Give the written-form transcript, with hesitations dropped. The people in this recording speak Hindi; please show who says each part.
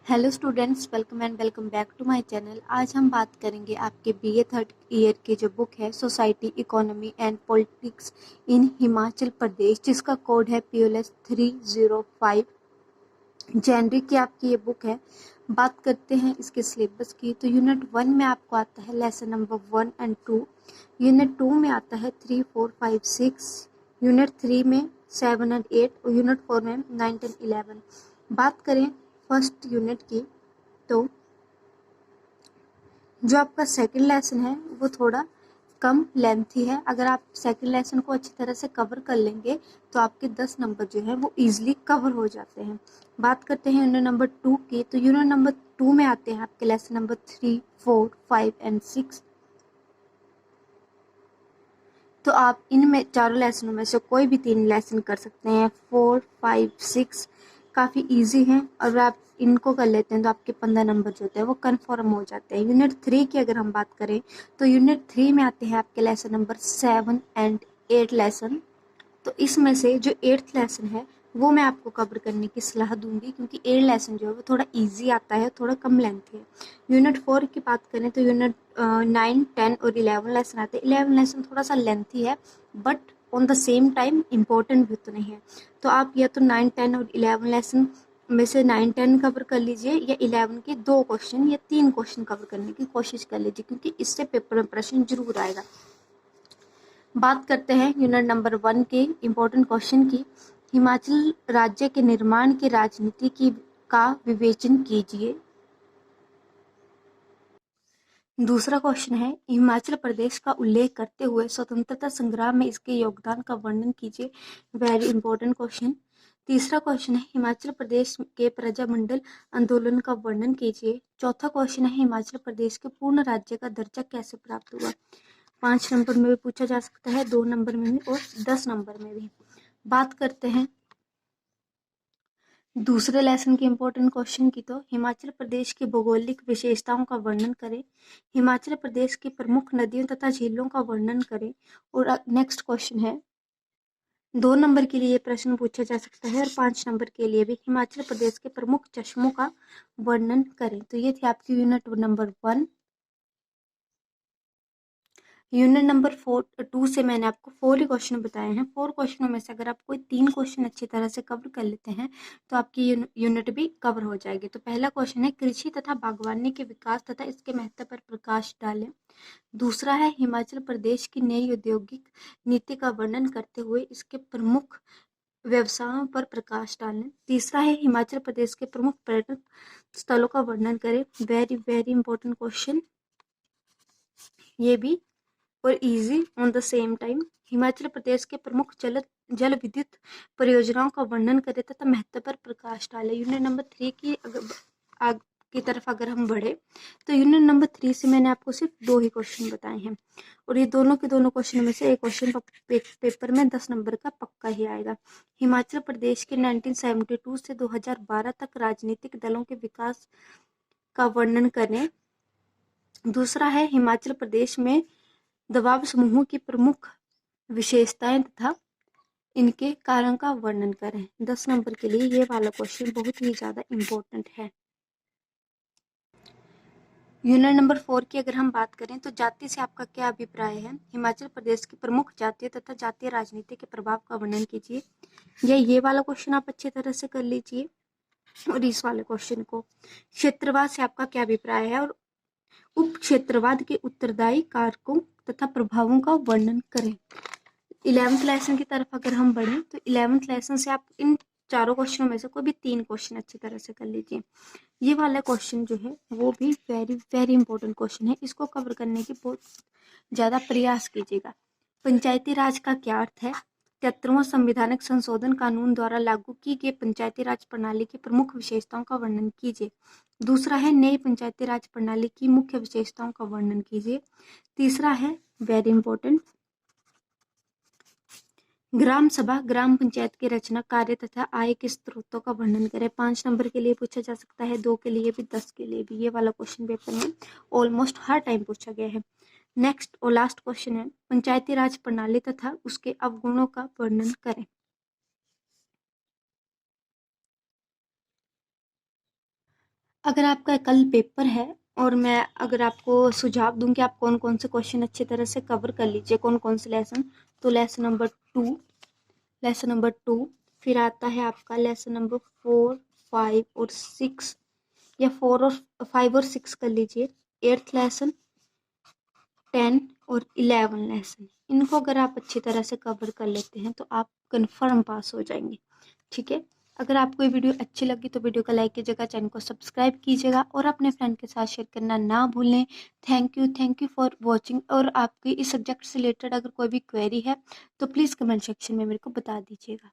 Speaker 1: Hello students, welcome back to my channel. आज हम बात करेंगे आपके बीए थर्ड ईयर की जो बुक है society economy and politics in Himachal Pradesh, जिसका कोड है PLS 305। जनवरी की आपकी ये बुक है। बात करते हैं इसके सिलेबस की, तो यूनिट 1 में आपको आता है लेसन नंबर 1 एंड 2। यूनिट 2 में आता है 3, 4, 5, 6। यूनिट 3 में 7 एंड 8 और यूनिट 4 में 9, 10, 11। बात करें फर्स्ट यूनिट की, तो जो आपका सेकंड लेसन है वो थोड़ा कम लेंथी है। अगर आप सेकंड लेसन को अच्छी तरह से कवर कर लेंगे तो आपके 10 नंबर जो है वो इजीली कवर हो जाते हैं। बात करते हैं यूनिट नंबर 2 की, तो यूनिट नंबर 2 में आते हैं आपके लेसन नंबर 3, 4, 5 एंड 6। तो आप इनमें चारों लेसनों में से कोई भी 3 लेसन कर सकते हैं। 4, 5, 6 काफ़ी इजी हैं और अगर आप इनको कर लेते हैं तो आपके 15 नंबर जो होते हैं वो कन्फर्म हो जाते हैं। यूनिट 3 की अगर हम बात करें, तो यूनिट 3 में आते हैं आपके लेसन नंबर 7 एंड 8 लेसन। तो इसमें से जो 8th लेसन है वो मैं आपको कवर करने की सलाह दूंगी, क्योंकि 8 लेसन जो है वो थोड़ा इजी आता है, थोड़ा कम लेंथ है। यूनिट 4 की बात करें तो यूनिट 9, 10 और 11 लेसन आते हैं। 11 लेसन थोड़ा सा लेंथी है, but on the same time important भी उतने हैं। तो आप या तो 9, 10 और 11 लेसन में से 9, 10 कवर कर लीजिए, या 11 के 2 क्वेश्चन या 3 क्वेश्चन कवर करने की कोशिश कर लीजिए, क्योंकि इससे पेपर में प्रश्न जरूर आएगा। बात करते हैं यूनिट नंबर 1 के इम्पोर्टेंट क्वेश्चन की। हिमाचल राज्य के निर्माण की राजनीति की का विवेचन कीजिए। दूसरा क्वेश्चन है, हिमाचल प्रदेश का उल्लेख करते हुए स्वतंत्रता संग्राम में इसके योगदान का वर्णन कीजिए। Very important question. तीसरा क्वेश्चन है, हिमाचल प्रदेश के प्रजामंडल आंदोलन का वर्णन कीजिए। चौथा क्वेश्चन है, हिमाचल प्रदेश के पूर्ण राज्य का दर्जा कैसे प्राप्त हुआ। 5 नंबर में भी पूछा जा सकता है, 2 नंबर में भी और 10 नंबर में भी। बात करते हैं दूसरे लेसन के इम्पोर्टेंट क्वेश्चन की, तो हिमाचल प्रदेश की भौगोलिक विशेषताओं का वर्णन करें। हिमाचल प्रदेश की प्रमुख नदियों तथा झीलों का वर्णन करें। और नेक्स्ट क्वेश्चन है, 2 नंबर के लिए प्रश्न पूछा जा सकता है और 5 नंबर के लिए भी, हिमाचल प्रदेश के प्रमुख चश्मों का वर्णन करें। तो ये थी आपकी यूनिट नंबर 1। यूनिट नंबर 2 से मैंने आपको 4 ही क्वेश्चन बताए हैं। 4 क्वेश्चनों में से अगर आप कोई 3 क्वेश्चन अच्छी तरह से कवर कर लेते हैं तो आपकी यूनिट भी कवर हो जाएगी। तो पहला क्वेश्चन है, कृषि तथा बागवानी के विकास तथा इसके महत्व पर प्रकाश डालें। दूसरा है, हिमाचल प्रदेश की नई औद्योगिक नीति का वर्णन करते हुए इसके प्रमुख व्यवसायों पर प्रकाश डालें। तीसरा है, हिमाचल प्रदेश के प्रमुख पर्यटन स्थलों का वर्णन करें। वेरी वेरी इंपॉर्टेंट क्वेश्चन ये भी, और easy on the same time. Himachal Pradesh के प्रमुख जल विद्युत परियोजनाओं का वर्णन करें तथा महत्व पर प्रकाश डालें। यूनिट नंबर 3 की की तरफ अगर हम बढ़े, तो यूनिट नंबर 3 से मैंने आपको सिर्फ 2 ही क्वेश्चन बताए हैं, और ये दोनों के दोनों क्वेश्चन में से एक क्वेश्चन पेपर में 10 नंबर का पक्का ही आएगा। हिमाचल प्रदेश के 1972 से 2012 तक राजनीतिक दलों के विकास का वर्णन करें। दूसरा है, हिमाचल प्रदेश में दबाव समूहों की प्रमुख विशेषताएं तथा इनके कारण का वर्णन करें। 10 नंबर के लिए ये वाला क्वेश्चन बहुत ही ज़्यादा इम्पोर्टेंट है। यूनिट नंबर 4 की अगर हम बात करें, तो जाति से आपका क्या अभिप्राय है। हिमाचल प्रदेश की प्रमुख जातीय तथा जातीय राजनीति के प्रभाव का वर्णन कीजिए। ये वाला क्वेश्चन आप अच्छी तरह से कर लीजिए। और इस वाले क्वेश्चन को, क्षेत्रवाद से आपका क्या अभिप्राय है और उप क्षेत्रवाद के उत्तरदायी कारकों तथा प्रभावों का वर्णन करें। 11th लेसन की तरफ अगर हम बढ़ें, तो 11th लेसन से आप इन चारों क्वेश्चनों में से कोई भी 3 क्वेश्चन अच्छी तरह से कर लीजिए। ये वाला क्वेश्चन जो है वो भी वेरी वेरी इंपॉर्टेंट क्वेश्चन है, इसको कवर करने की बहुत ज़्यादा प्रयास कीजिएगा। पंचायती राज का क्या अर्थ है। 73वां संविधानिक संशोधन कानून द्वारा लागू की गई पंचायती राज प्रणाली की प्रमुख विशेषताओं का वर्णन कीजिए। दूसरा है, नई पंचायती राज प्रणाली की मुख्य विशेषताओं का वर्णन कीजिए। तीसरा है, वेरी इंपॉर्टेंट, ग्राम सभा ग्राम पंचायत की रचना, कार्य तथा आय के स्रोतों का वर्णन करें। 5 नंबर के लिए पूछा जा सकता है, 2 के लिए भी, 10 के लिए भी। ये वाला क्वेश्चन पेपर में ऑलमोस्ट हर टाइम पूछा गया है। नेक्स्ट और लास्ट क्वेश्चन है, पंचायती राज प्रणाली तथा उसके अवगुणों का वर्णन करें। अगर आपका कल पेपर है और मैं अगर आपको सुझाव दूं कि आप कौन कौन से क्वेश्चन अच्छी तरह से कवर कर लीजिए, कौन कौन से लेसन, तो लेसन नंबर टू, फिर आता है आपका लेसन नंबर 4, 5 और 6, या 4 और 5 और 6 कर लीजिए। 8th लेसन, 10 और 11 लेसन, इनको अगर आप अच्छी तरह से कवर कर लेते हैं तो आप कन्फर्म पास हो जाएंगे। ठीक है, अगर आपको ये वीडियो अच्छी लगी तो वीडियो को लाइक कीजिएगा, चैनल को सब्सक्राइब कीजिएगा और अपने फ्रेंड के साथ शेयर करना ना भूलें। Thank you for watching. और आपकी इस सब्जेक्ट से रिलेटेड अगर कोई भी क्वेरी है तो प्लीज़ कमेंट सेक्शन में मेरे को बता दीजिएगा।